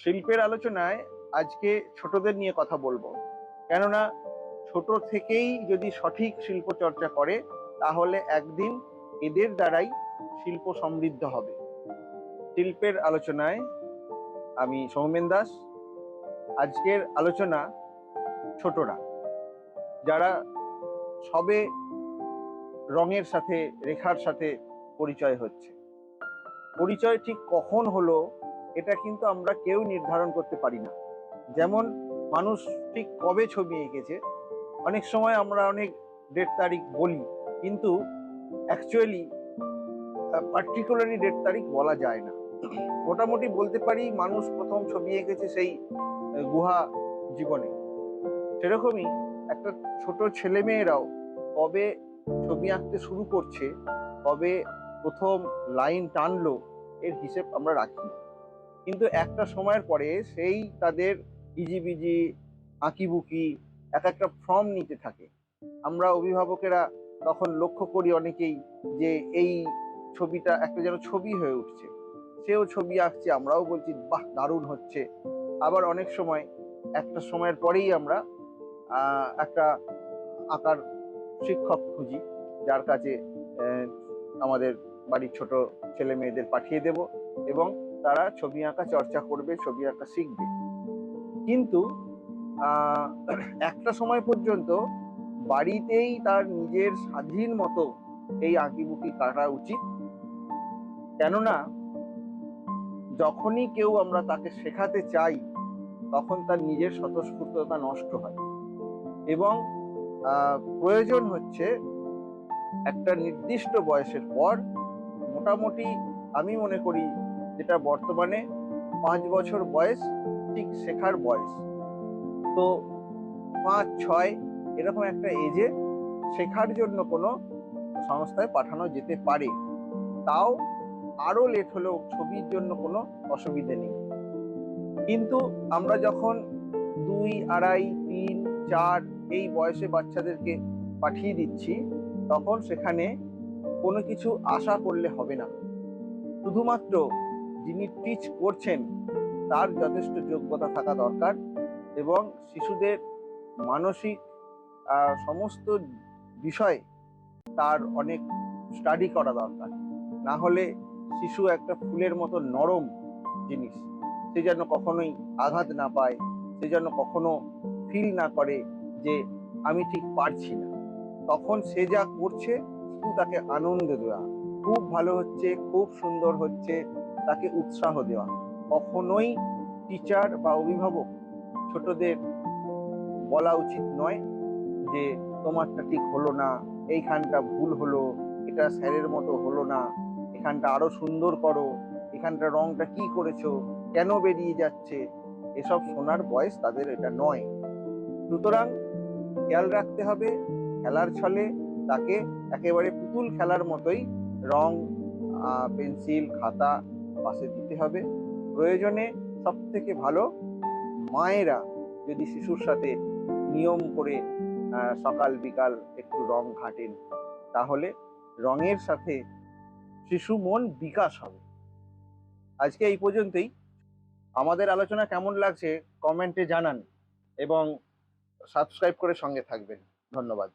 শিল্পের আলোচনায় আজকে ছোটদের নিয়ে কথা বলবো, কেননা ছোট থেকেই যদি সঠিক শিল্প চর্চা করে তাহলে একদিন এদের দ্বারাই শিল্প সমৃদ্ধ হবে। শিল্পের আলোচনায় আমি সৌমেন দাস। আজকের আলোচনা ছোটরা, যারা সবে রঙের সাথে রেখার সাথে পরিচয় হচ্ছে। পরিচয় ঠিক কখন হলো এটা কিন্তু আমরা কেউ নির্ধারণ করতে পারি না। যেমন মানুষ ঠিক কবে ছবি এঁকেছে, অনেক সময় আমরা অনেক ডেট তারিখ বলি, কিন্তু অ্যাকচুয়ালি পার্টিকুলারলি ডেট তারিখ বলা যায় না। মোটামুটি বলতে পারি মানুষ প্রথম ছবি এঁকেছে সেই গুহা জীবনে। সেরকমই একটা ছোট ছেলে মেয়েরাও কবে ছবি আঁকতে শুরু করছে, কবে প্রথম লাইন টানলো, এর হিসেব আমরা রাখি। কিন্তু একটা সময়ের পরে সেই তাদের ইজিবিজি আঁকিবুকি এক একটা ফর্ম নিতে থাকে। আমরা অভিভাবকেরা তখন লক্ষ্য করি অনেকেই যে এই ছবিটা একটা যেন ছবি হয়ে উঠছে, সেও ছবি আঁকছে, আমরাও বলছি বাহ দারুণ হচ্ছে। আবার অনেক সময় একটা সময়ের পরেই আমরা একটা আঁকার শিক্ষক খুঁজি, যার কাছে আমাদের বাড়ির ছোট ছেলে মেয়েদের পাঠিয়ে দেব এবং তারা ছবি আঁকা চর্চা করবে, ছবি আঁকা শিখবে। কিন্তু একটা সময় পর্যন্ত বাড়িতেই তার নিজের স্বাধীন মতো এই আঁকিবুকি কাটা উচিত। কেননা যখনই কেউ আমরা তাকে শেখাতে চাই তখন তার নিজের স্বতঃস্ফূর্ততা নষ্ট হয় এবং প্রয়োজন হচ্ছে একটা নির্দিষ্ট বয়সের পর, মোটামুটি আমি মনে করি যেটা বর্তমানে 5 বছর বয়স ঠিক শেখার বয়স, তো 5-6 এরকম একটা এজে শেখার জন্য কোনো সংস্থায় পাঠানো যেতে পারে। তাও আরো লেট হলেও ছবির জন্য কোনো অসুবিধে নেই। কিন্তু আমরা যখন 2, 2.5, 3, 4 এই বয়সে বাচ্চাদেরকে পাঠিয়ে দিচ্ছি, তখন সেখানে কোনো কিছু আশা করলে হবে না। শুধুমাত্র যিনি টিচ করছেন তার যথেষ্ট যোগ্যতা থাকা দরকার এবং শিশুদের মানসিক সমস্ত বিষয় তার অনেক স্টাডি করা দরকার। না হলে শিশু একটা ফুলের মতো নরম জিনিস, সে যেন কখনোই আঘাত না পায়, সে যেন কখনো ফিল না করে যে আমি ঠিক পারছি না। তখন সে যা করছে শুধু তাকে আনন্দ দেওয়া, খুব ভালো হচ্ছে, খুব সুন্দর হচ্ছে, তাকে উৎসাহ দেওয়া। কখনোই টিচার বা অভিভাবক ছোটদের বলা উচিত নয় যে তোমারটা ঠিক হলো না, এইখানটা ভুল হলো, এটা স্যারের মতো হলো না, এখানটা আরো সুন্দর করো, এখানটা রংটা কি করেছো, কেন বেরিয়ে যাচ্ছে। এসব শোনার বয়স তাদের এটা নয়। সুতরাং খেয়াল রাখতে হবে, খেলার ছলে তাকে একেবারে পুতুল খেলার মতোই রং, পেন্সিল, খাতা পাশে দিতে হবে। প্রয়োজনে সব থেকে ভালো মায়েরা যদি শিশুর সাথে নিয়ম করে সকাল বিকাল একটু রং ঘাটেন, তাহলে রঙের সাথে শিশু মন বিকাশ হবে। আজকে এই পর্যন্তই। আমাদের আলোচনা কেমন লাগছে কমেন্টে জানান এবং সাবস্ক্রাইব করে সঙ্গে থাকবেন। ধন্যবাদ।